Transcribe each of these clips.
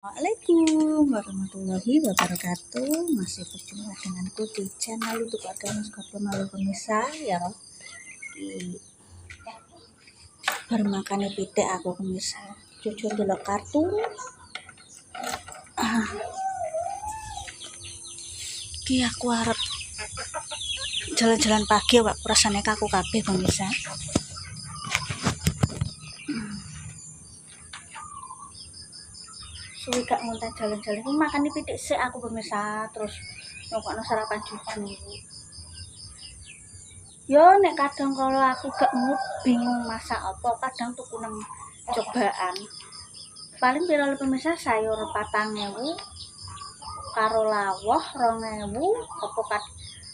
Assalamualaikum warahmatullahi wabarakatuh. Masih berjumpa denganku di channel YouTube Agama Skorpio Malu pemirsa ya. Di bermakan pitik aku pemirsa. Jujur delok kartun. Ki aku arep jalan-jalan pagi wak rasane kaku kabeh pemirsa. Suwi gak ngonten jalan-jalan makan pitik sik aku pemirsa, terus nyokokno sarapan juga niku. Yo nek kadang kalau aku gak mood bingung masak apa, kadang tuku nang cobaan. Paling pira pemirsa sayur 4.000 karo lawuh 2.000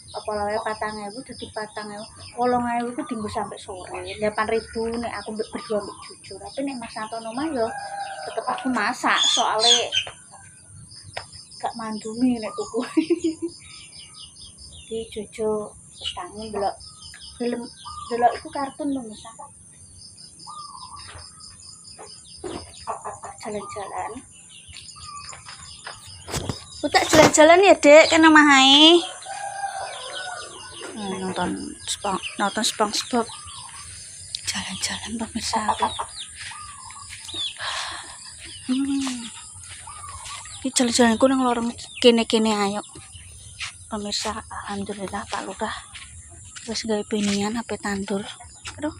apa lawe 4.000 dadi 4.000 8.000 iku dienggo sampai sore. 8.000 nek aku berdua mbek jujur. Tapi nek Mas Anton omah yo tetep aku masak soalnya gak mandumi nek tuku. Di jujur wis tangi delok film delok iku kartun lho Mas. Jalan-jalan. Utak jalan-jalan ya, Dek, kan omahe. Nonton SpongeBob. Jalan-jalan pemirsa. Ini jalan-jalanku nang lorong kene-kene ayo. Pemirsa, alhamdulillah Pak Lurah wis gawe benian ape tandur. Aduh.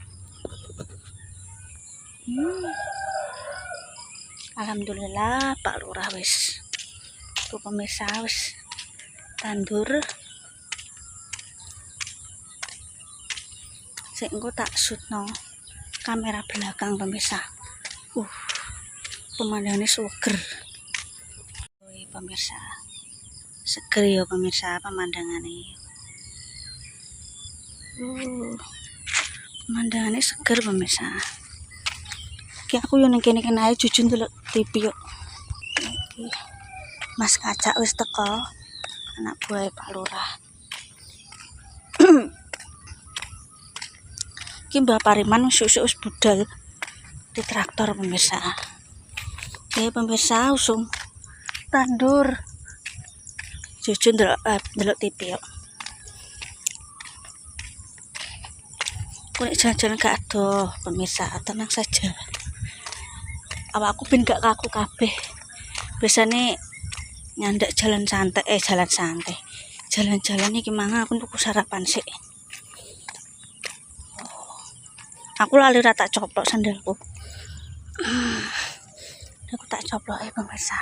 Alhamdulillah Pak Lurah wis. Tuh pemirsa wis tandur. Sik engko tak shootno kamera belakang pemirsa. Pemandangannya seger. Pemirsa. Seger ya pemirsa pemandangannya. Pemandangannya seger pemirsa. Ki aku yo ning kene ae jujun delok TV yo. Iki Mas Kacak wis teko. Anak buah Pak Lurah. Ki Mbah Pariman wis budal di traktor pemirsa. Ya pemirsa usum tandur. Jujur delok TV yo. Kuwi jalan-jalan gak adoh pemirsa, tenang saja. Awakku ben gak kaku kabeh. Biasane nyandak jalan santai. Jalan-jalan iki mangan aku tuku sarapan sik. Aku lali ra tak coplok sandalku. Aku tak coplok pemirsa.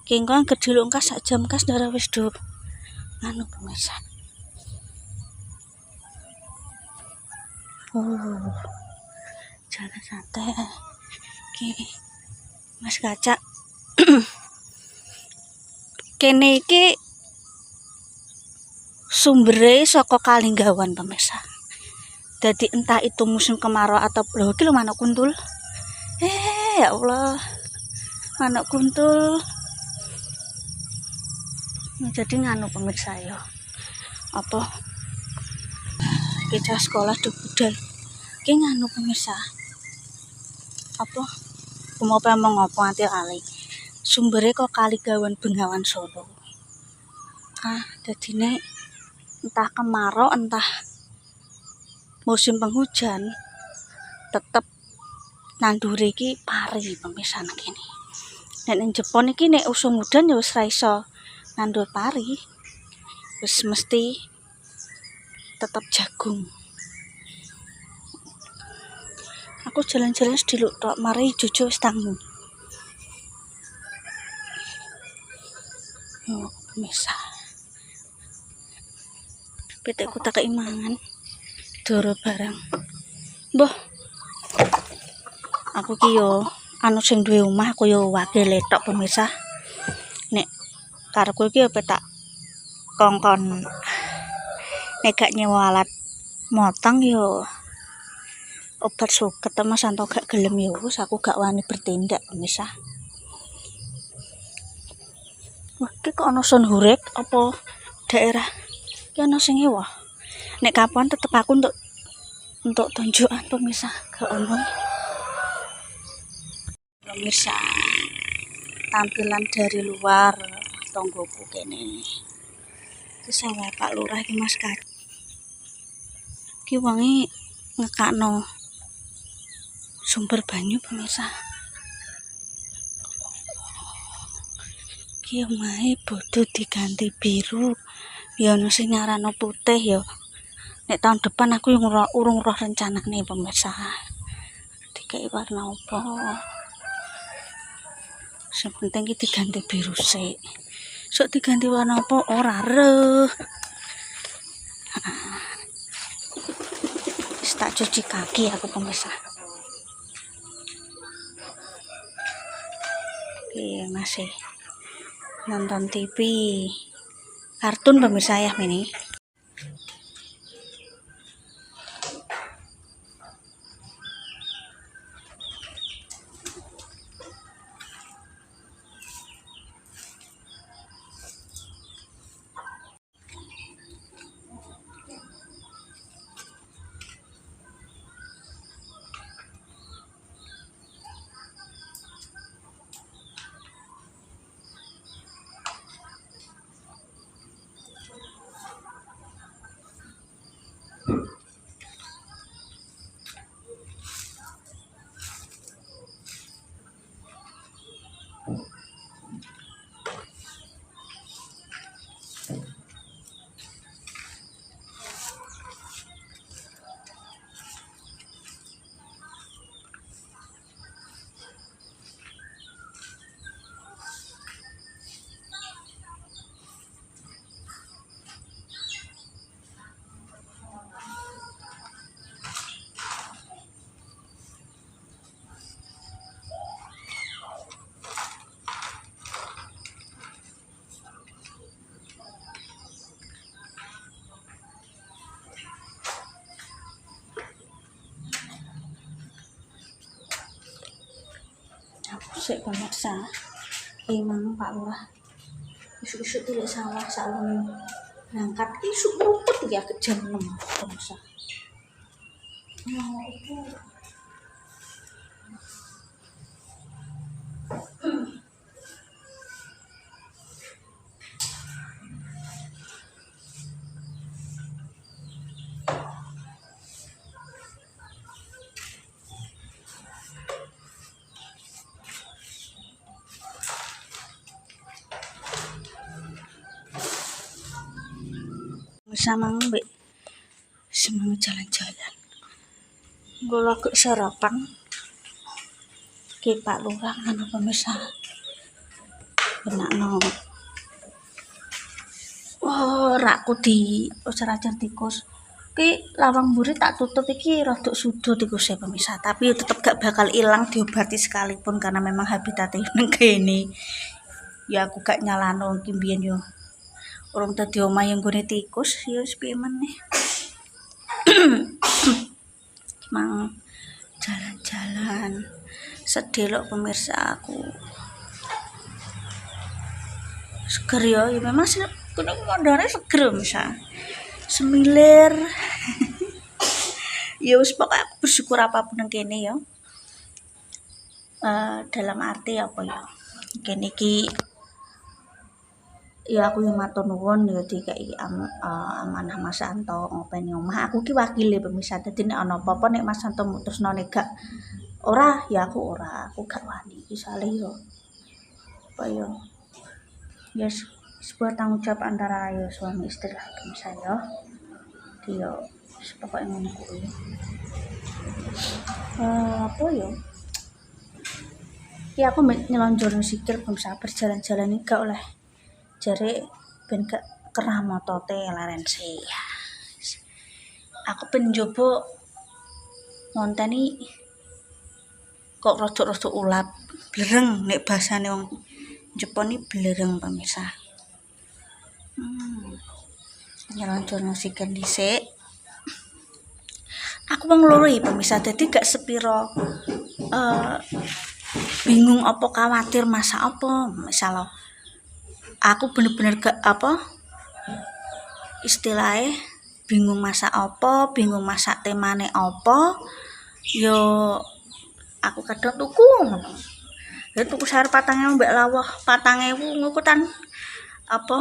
Kengkong gedhe lungkas sak jam kas darah wis do anu pemirsa. Jalan santai. Ki Mas Kacak. Kene iki sumbere saka Kalinggawan pemirsa. Jadi entah itu musim kemarau atau lho iki lho manuk kuntul. Ya Allah. Manuk kuntul. Jadi nganu pemirsa ya. Apa? Kita sekolah do budal. Ki nganu pemirsa. Apa? Mau ngopo nganti lali. Sumbere kok Kalinggawan Bengawan Solo. Dadine entah kemarau entah musim penghujan tetep nandure iki pari pemirsa nang kene. Nek ning Jepun iki nek usum udan ya wis ra iso nandur pari. Wis mesti tetep jagung. Aku jalan-jalan sediluk tok mari jujur wis tangi. Yo pemirsa. Pitikku tak keimangan. Doro barang. Mbah. Aku ki yo anu sing duwe omah aku yo wakil tok pemirsa. Nek karepku iki yo petak kongkon nek gak nyewa alat motong yo obat suket Mas Santo gak gelem yo wis aku gak wani bertindak pemirsa. Wah, iki kok ana son hurek apa daerah ki ana sing ewa. Nek kapan tetep aku untuk tunjukan pemirsa gak ono. pemirsa, tampilan dari luar tonggoku kene. Iki sawah Pak Lurah iki Mas Kak. Iki wonge ngekakno sumber banyu pemirsa. Iki omahe bodo diganti biru. Ya ono sing nyarano putih ya. Nek tahun depan aku yang urung roh rencanane pemirsa. Dikai warna apa? Sing penting iki diganti biru sik. Sok diganti warna apa ora reh. Tak cuci kaki aku pemirsa. Oke, masih nonton TV kartun pemirsa ya ini. Sik pemirsa, emang Pak Lurah isuk-isuk tulik sawah sakwene berangkat isuk rupet ya ke jam 6 pemirsa. Nah, itu sama mbak semang jalan-jalan gue lagi sarapan ke Pak Lurah kan pemirsa benak no rakku di ujar-ajar tikus ki lawang mburi tak tutup iki rodok sudo tikus ya pemirsa, tapi tetep gak bakal hilang diobati sekalipun karena memang habitatnya nang kene. Ya aku gak nyalano iki mbiyen yo urung dadi omah yang gone tikus ya wis piye meneh. Mang jalan-jalan sedih loh pemirsa aku. Seger ya, ya memang sih kene kondone seger misal. Semilir. Ya wis pokoke aku bersyukur apapun yang kene ya. Dalam arti apa ya? Kene iki ya aku yang matur nuwun ya dikai amanah Mas Santo ngopeni omah. Aku ki wakile pemirsa. Dadi nek ana apa-apa nek Mas Santo mutusno nek gak ora ya aku ora, aku gak wani iki sale yo. Apa yo? Ya sebuah tanggung jawab antara ya suami istri lah pemirsa ya. Dia pokoknya ngono kuwi. Apa yo? Ya aku nyelonjono sikil pemirsa berjalan-jalan iki gak oleh jare ben gak kerah motote leren sih ya. Aku penjobo ngonteni kok rodok-rodok ulap blereng nek basane wong Jepang iki blereng pemirsa. Nyelonjono sikil dhisik. Aku wong loro iki pemirsa dadi gak sepiro bingung apa khawatir masak apa misal aku bener-bener gak apa istilahnya bingung masak apa, bingung masak temane apa yo aku kadang tuku ngono. Ya tuku sayur 4.000 mbek lawuh 4.000 ngukutan apa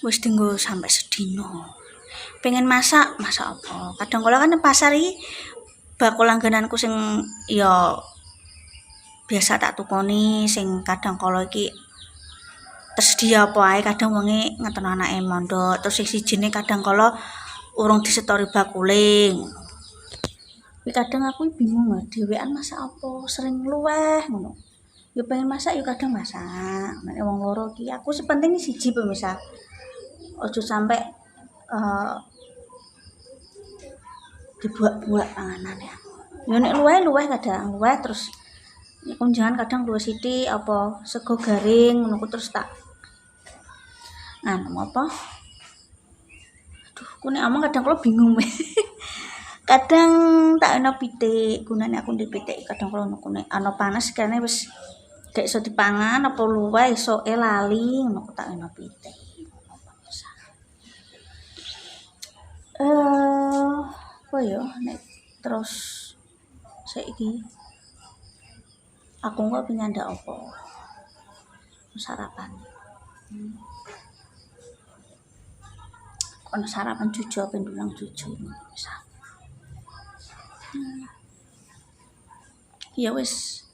wis dienggo sampai sedina. Pengen masak apa? Kadang kala kan pasar iki bakul langgananku sing ya biasa tak tukoni sing kadang kala iki tersedia apa ae, kadang wonge ngetono anake mondok, terus sing sijine kadang kala urung disetori bakule. Tapi kadang aku bingung lho, dhewean masak apa, sering luweh ngono. Ya pengen masak ya kadang masak. Nek wong loro iki aku sepenting siji pemirsa. Ojo sampe dibuak-buak panganane aku. Ya nek luweh kadang luweh terus kunjangan kadang luwih sithik apa sego garing ngono terus tak apa? Aduh, ku nek omong kadang kula bingung. Kadang tak ana pitik, gunane aku ndek pitik kadang kala ngono nek ana panas kene wis gak iso dipangan apa luweh esoke lali ngono tak ana pitik. Apa ya nek terus saiki aku kok pengen ndak apa sarapan. Ono sarapan jujo pendulang jujo bisa. Ya wis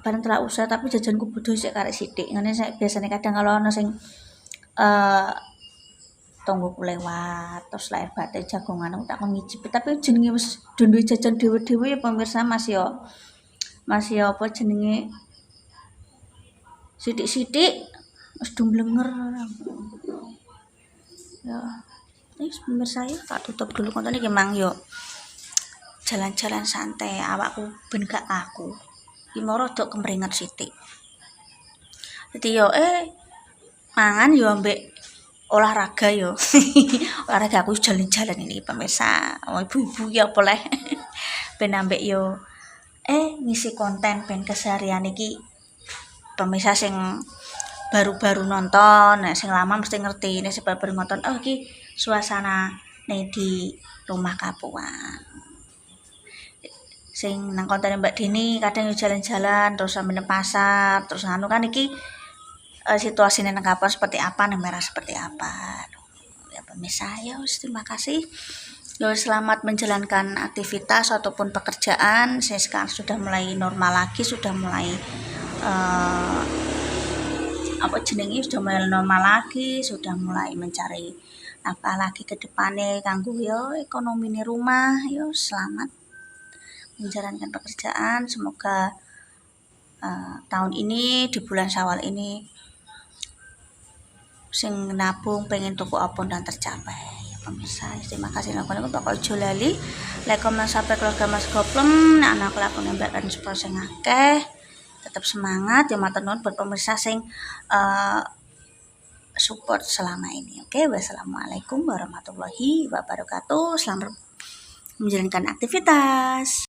bareng telah usaha tapi jajanku bodho sik karek sithik. Ngene biasane kadang kalau ana sing tonggoku lewat terus lahir batin jagongan aku tak ngicipi tapi jenenge wis duwe jajan dhewe-dhewe ya pemirsa masih apa jenenge sithik-sithik wis dumblenger. Ya wis pemirsa ya tak tutup dulu kontone iki mang yo jalan-jalan santai awakku ben gak aku iki mau rada kemringet sithik. Dadi yo mangan yo ambek olahraga yo. Olahraga aku jalan-jalan ini pemirsa. Oh, ibu-ibu ya boleh. Ben ambek yo ngisi konten ben keseharian iki pemirsa sing baru-baru nonton, nah sing lama mesti ngerti nek baru nonton iki suasana di rumah Kapuan. Sing nang konten Mbak Dini kadang yo jalan-jalan terus sampe pasar, terus anu kan iki situasinya nang Kapuan seperti apa, nang Merah seperti apa. Ya pemirsa ya terima kasih. Ya selamat menjalankan aktivitas ataupun pekerjaan. Saya sekarang sudah mulai normal lagi, sudah mulai sudah mulai normal lagi, sudah mulai mencari apa lagi ke depannya kanggo yo ekonomi ini rumah. Yo selamat menjalankan pekerjaan. Semoga tahun ini di bulan Syawal ini sing nabung pengen tuku apapun dan tercapai. Ya pemirsa, terima kasih nonton bakal ojo lali like comment sampai keluarga Mas Goplem anak lakon nembakan supaya sing akeh tetap semangat ya matur nuwun buat pemirsa sing support selama ini. Oke, wassalamualaikum warahmatullahi wabarakatuh. Selamat menjalankan aktivitas.